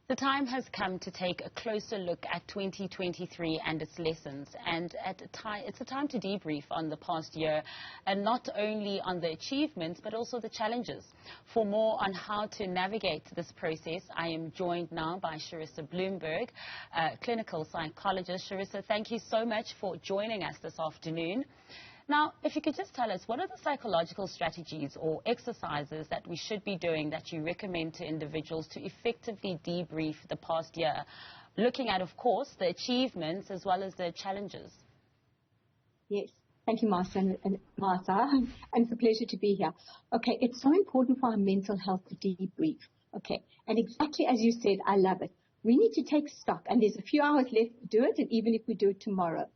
The time has come to take a closer look at 2023 and its lessons, and it's a time to debrief on the past year, and not only on the achievements but also the challenges. For more on how to navigate this process, I am joined now by Charissa Bloomberg, clinical psychologist. Charissa, thank you so much for joining us this afternoon. Now, if you could just tell us, what are the psychological strategies or exercises that we should be doing that you recommend to individuals to effectively debrief the past year, looking at, of course, the achievements as well as the challenges? Yes. Thank you, Martha. And it's a pleasure to be here. Okay, it's so important for our mental health to debrief. Okay, and exactly as you said, I love it. We need to take stock, and there's a few hours left to do it, and even if we do it tomorrow.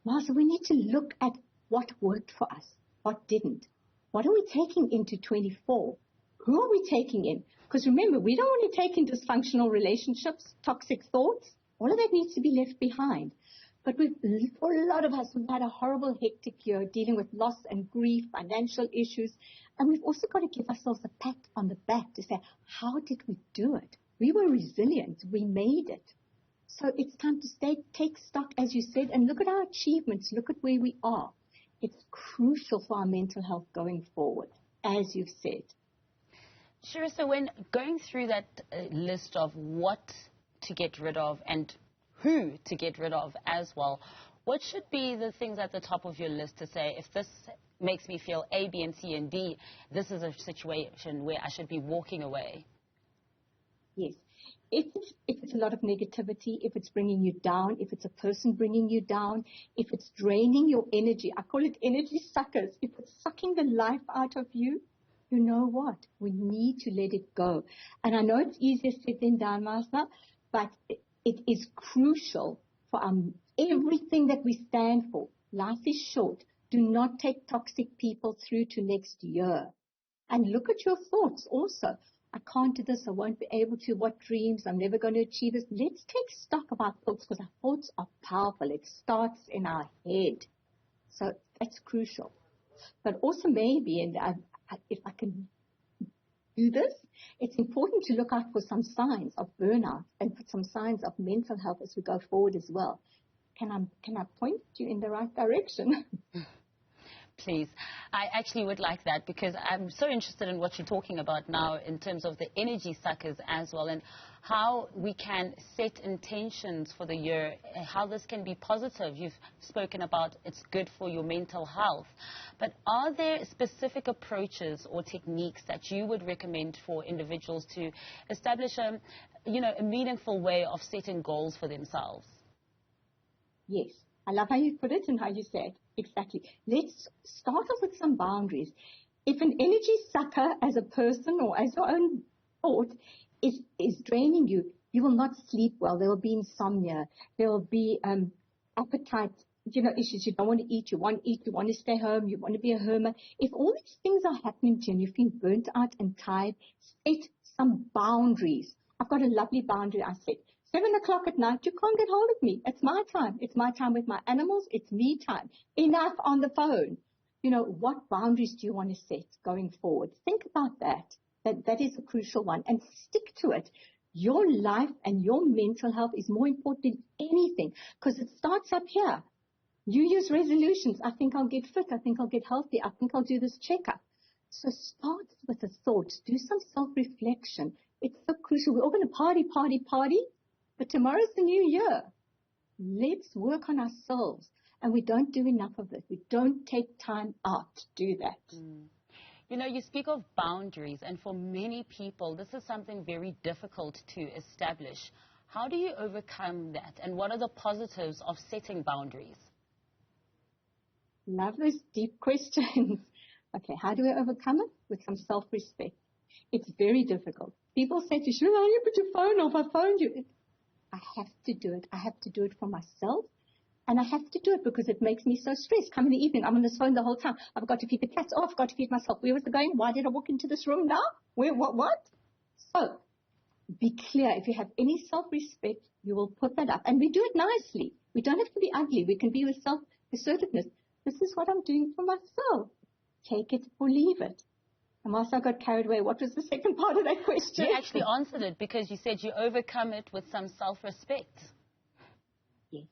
Martha, we need to look at what worked for us, what didn't. What are we taking into 24? Who are we taking in? Because remember, we don't want to take in dysfunctional relationships, toxic thoughts. All of that needs to be left behind. But for a lot of us, we've had a horrible, hectic year dealing with loss and grief, financial issues. And we've also got to give ourselves a pat on the back to say, how did we do it? We were resilient. We made it. So it's time to take stock, as you said, and look at our achievements. Look at where we are. It's crucial for our mental health going forward, as you've said. Charissa, when going through that list of what to get rid of and who to get rid of as well, what should be the things at the top of your list to say, if this makes me feel A, B, and C, and D, this is a situation where I should be walking away? Yes. If it's a lot of negativity, if it's bringing you down, if it's a person bringing you down, if it's draining your energy, I call it energy suckers. If it's sucking the life out of you, you know what? We need to let it go. And I know it's easier said than done, Master, but it is crucial for everything that we stand for. Life is short. Do not take toxic people through to next year. And look at your thoughts also. I can't do this, I won't be able to, what dreams, I'm never going to achieve this. Let's take stock of our thoughts, because our thoughts are powerful. It starts in our head. So that's crucial. But also maybe, and if I can do this, it's important to look out for some signs of burnout and put some signs of mental health as we go forward as well. Can I point you in the right direction? Please. I actually would like that, because I'm so interested in what you're talking about now in terms of the energy suckers as well, and how we can set intentions for the year, how this can be positive. You've spoken about it's good for your mental health. But are there specific approaches or techniques that you would recommend for individuals to establish a meaningful way of setting goals for themselves? Yes. I love how you put it and how you said exactly. Let's start off with some boundaries. If an energy sucker as a person or as your own thought is draining you, you will not sleep well. There will be insomnia. There will be appetite, issues. You don't want to eat. You want to eat. You want to stay home. You want to be a hermit. If all these things are happening to you and you feel burnt out and tired, set some boundaries. I've got a lovely boundary I set. 7 o'clock at night, you can't get hold of me. It's my time. It's my time with my animals. It's me time. Enough on the phone. What boundaries do you want to set going forward? Think about that. That is a crucial one. And stick to it. Your life and your mental health is more important than anything, because it starts up here. New Year's resolutions. I think I'll get fit. I think I'll get healthy. I think I'll do this checkup. So start with a thought. Do some self-reflection. It's so crucial. We're all going to party. But tomorrow's the new year. Let's work on ourselves. And we don't do enough of it. We don't take time out to do that. You speak of boundaries, and for many people, this is something very difficult to establish. How do you overcome that? And what are the positives of setting boundaries? Love those deep questions. Okay, how do we overcome it? With some self-respect. It's very difficult. People say to you, "How do you put your phone off? I phoned you." I have to do it. I have to do it for myself. And I have to do it because it makes me so stressed. Come in the evening, I'm on this phone the whole time. I've got to feed the cats. Oh, I've got to feed myself. Where was it going? Why did I walk into this room now? Where, what? So, be clear. If you have any self-respect, you will put that up. And we do it nicely. We don't have to be ugly. We can be with self-assertiveness. This is what I'm doing for myself. Take it or leave it. I got carried away. What was the second part of that question? You actually answered it because you said you overcome it with some self-respect. Yes.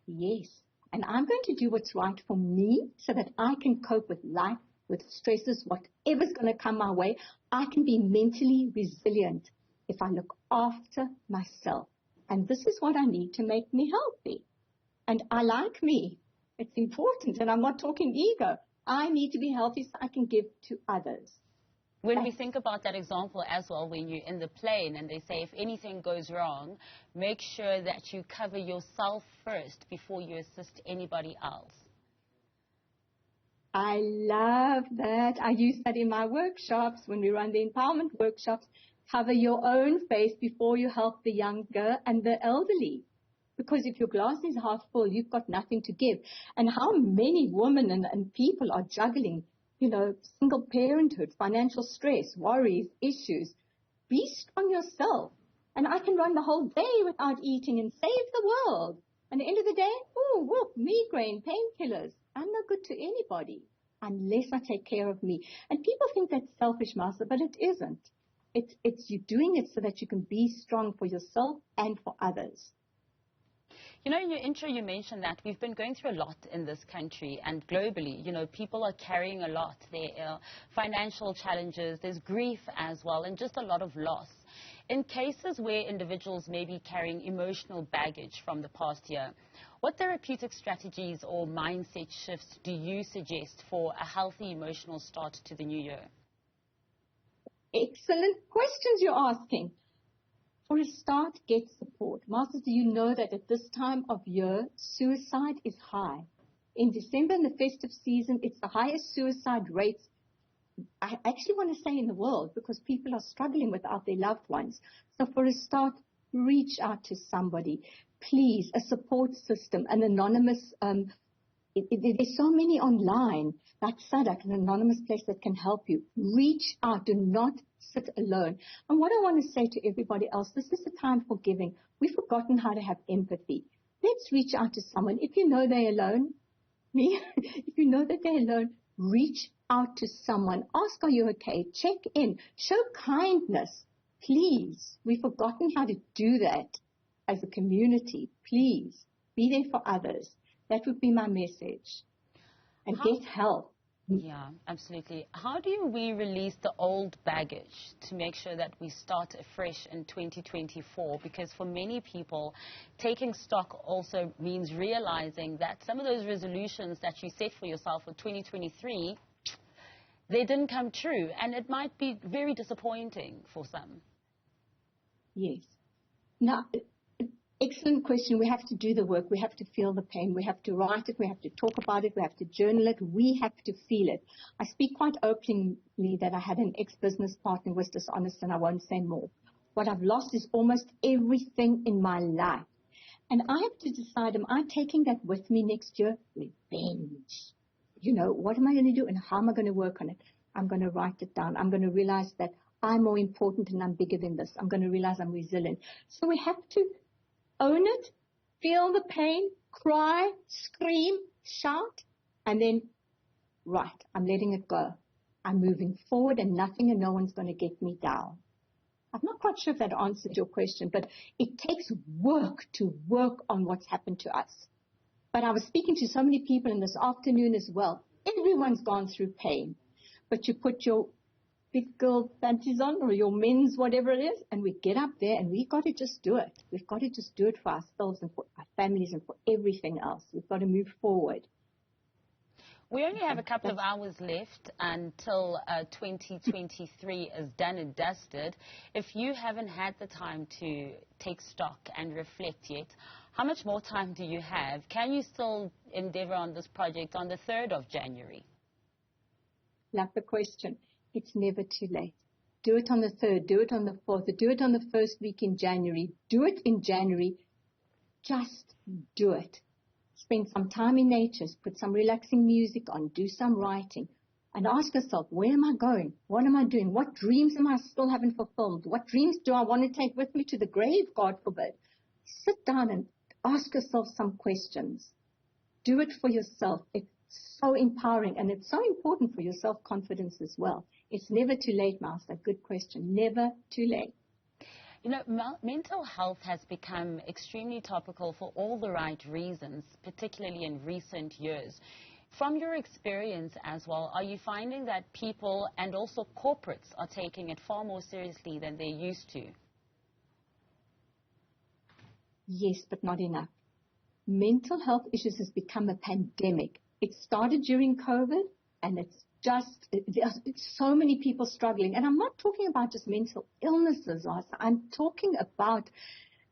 Yes. And I'm going to do what's right for me so that I can cope with life, with stresses, whatever's going to come my way. I can be mentally resilient if I look after myself. And this is what I need to make me healthy. And I like me. It's important. And I'm not talking ego. I need to be healthy so I can give to others. When we think about that example as well, when you're in the plane and they say if anything goes wrong, make sure that you cover yourself first before you assist anybody else. I love that. I use that in my workshops when we run the empowerment workshops. Cover your own face before you help the younger and the elderly. Because if your glass is half full, you've got nothing to give. And how many women and people are juggling, single parenthood, financial stress, worries, issues. Be strong yourself. And I can run the whole day without eating and save the world. And at the end of the day, migraine, painkillers. I'm not good to anybody unless I take care of me. And people think that's selfish, Master, but it isn't. It's you doing it so that you can be strong for yourself and for others. In your intro, you mentioned that we've been going through a lot in this country and globally. People are carrying a lot. There are financial challenges, there's grief as well, and just a lot of loss. In cases where individuals may be carrying emotional baggage from the past year, what therapeutic strategies or mindset shifts do you suggest for a healthy emotional start to the new year? Excellent questions you're asking. For a start, get support. Masters, do you know that at this time of year, suicide is high? In December, in the festive season, it's the highest suicide rates, I actually want to say in the world, because people are struggling without their loved ones. So for a start, reach out to somebody. Please, a support system, an anonymous, there's so many online, like Sadak, an anonymous place that can help you. Reach out. Do not sit alone. And what I want to say to everybody else, this is the time for giving. We've forgotten how to have empathy. Let's reach out to someone. If you know they're alone, if you know that they're alone, reach out to someone. Ask, are you okay? Check in. Show kindness. Please. We've forgotten how to do that as a community. Please be there for others. That would be my message. And get help. Yeah, absolutely. How do we release the old baggage to make sure that we start afresh in 2024? Because for many people, taking stock also means realizing that some of those resolutions that you set for yourself for 2023, they didn't come true. And it might be very disappointing for some. Yes. Now, excellent question. We have to do the work. We have to feel the pain. We have to write it. We have to talk about it. We have to journal it. We have to feel it. I speak quite openly that I had an ex-business partner who was dishonest, and I won't say more. What I've lost is almost everything in my life. And I have to decide, am I taking that with me next year? Revenge. What am I going to do and how am I going to work on it? I'm going to write it down. I'm going to realize that I'm more important and I'm bigger than this. I'm going to realize I'm resilient. So we have to own it, feel the pain, cry, scream, shout, and then, right, I'm letting it go. I'm moving forward and nothing and no one's going to get me down. I'm not quite sure if that answered your question, but it takes work to work on what's happened to us. But I was speaking to so many people in this afternoon as well. Everyone's gone through pain, but you put your big girl panties on or your men's whatever it is, and we get up there and we've got to just do it. We've got to just do it for ourselves and for our families and for everything else. We've got to move forward. We only have a couple of hours left until 2023 is done and dusted. If you haven't had the time to take stock and reflect yet, how much more time do you have? Can you still endeavor on this project on the 3rd of January? Love the question. It's never too late. Do it on the 3rd, do it on the 4th, do it on the first week in January. Do it in January. Just do it. Spend some time in nature, put some relaxing music on, do some writing, and ask yourself, where am I going? What am I doing? What dreams am I still haven't fulfilled? What dreams do I want to take with me to the grave, God forbid? Sit down and ask yourself some questions. Do it for yourself. It's so empowering, and it's so important for your self-confidence as well. It's never too late, Master. Good question. Never too late. You know, mental health has become extremely topical for all the right reasons, particularly in recent years. From your experience as well, are you finding that people and also corporates are taking it far more seriously than they used to? Yes, but not enough. Mental health issues has become a pandemic. It started during COVID, and it's just, there's so many people struggling. And I'm not talking about just mental illnesses, Asa. I'm talking about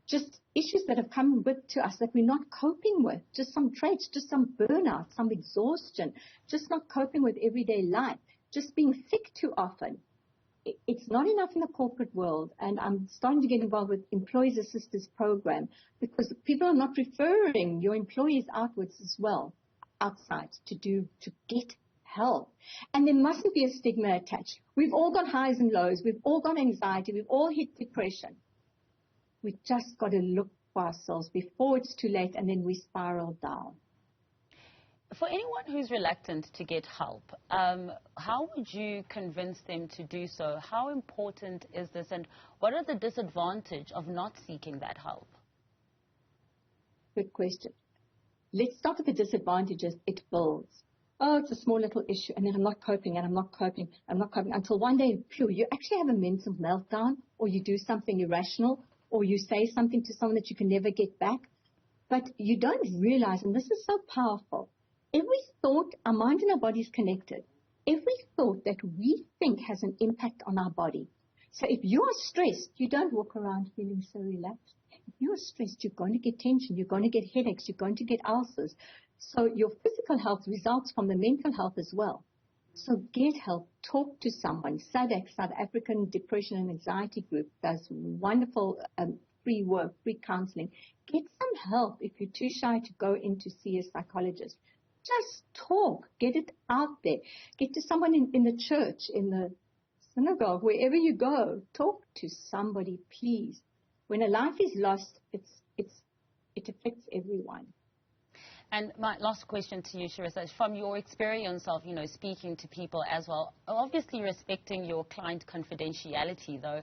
just issues that have come to us that we're not coping with. Just some traits, just some burnout, some exhaustion, just not coping with everyday life, just being sick too often. It's not enough in the corporate world, and I'm starting to get involved with Employees Assistance Program because people are not referring your employees outwards as well, outside, to get help. And there mustn't be a stigma attached. We've all got highs and lows. We've all got anxiety. We've all hit depression. We just got to look for ourselves before it's too late, and then we spiral down. For anyone who's reluctant to get help, how would you convince them to do so? How important is this, and what are the disadvantages of not seeking that help? Good question. Let's start with the disadvantages. It builds. Oh, it's a small little issue, and then I'm not coping, and I'm not coping, until one day, you actually have a mental meltdown, or you do something irrational, or you say something to someone that you can never get back. But you don't realize, and this is so powerful, every thought, our mind and our body is connected. Every thought that we think has an impact on our body. So if you are stressed, you don't walk around feeling so relaxed. If you are stressed, you're going to get tension, you're going to get headaches, you're going to get ulcers. So your physical health results from the mental health as well. So get help, talk to someone. SADC, South African Depression and Anxiety Group, does wonderful free work, free counseling. Get some help if you're too shy to go in to see a psychologist. Just talk, get it out there. Get to someone in the church, in the synagogue, wherever you go. Talk to somebody, please. When a life is lost, it affects everyone. And my last question to you, Charissa, is from your experience of, speaking to people as well, obviously respecting your client confidentiality, though,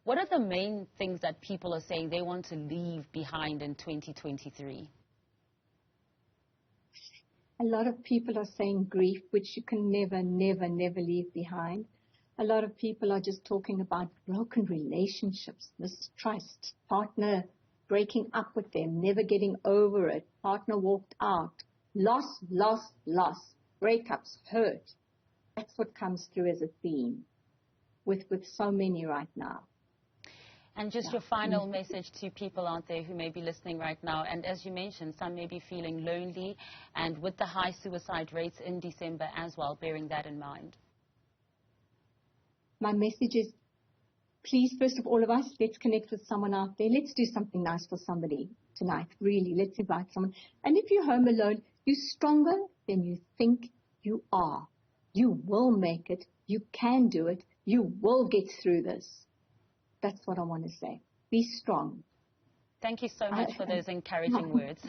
what are the main things that people are saying they want to leave behind in 2023? A lot of people are saying grief, which you can never, never, never leave behind. A lot of people are just talking about broken relationships, mistrust, partner breaking up with them, never getting over it, partner walked out, loss, breakups, hurt. That's what comes through as a theme with so many right now. And just your final message to people out there who may be listening right now, and as you mentioned, some may be feeling lonely, and with the high suicide rates in December as well, bearing that in mind. My message is, please, first of all of us, let's connect with someone out there. Let's do something nice for somebody tonight, really. Let's invite someone. And if you're home alone, you're stronger than you think you are. You will make it. You can do it. You will get through this. That's what I want to say. Be strong. Thank you so much for those encouraging words.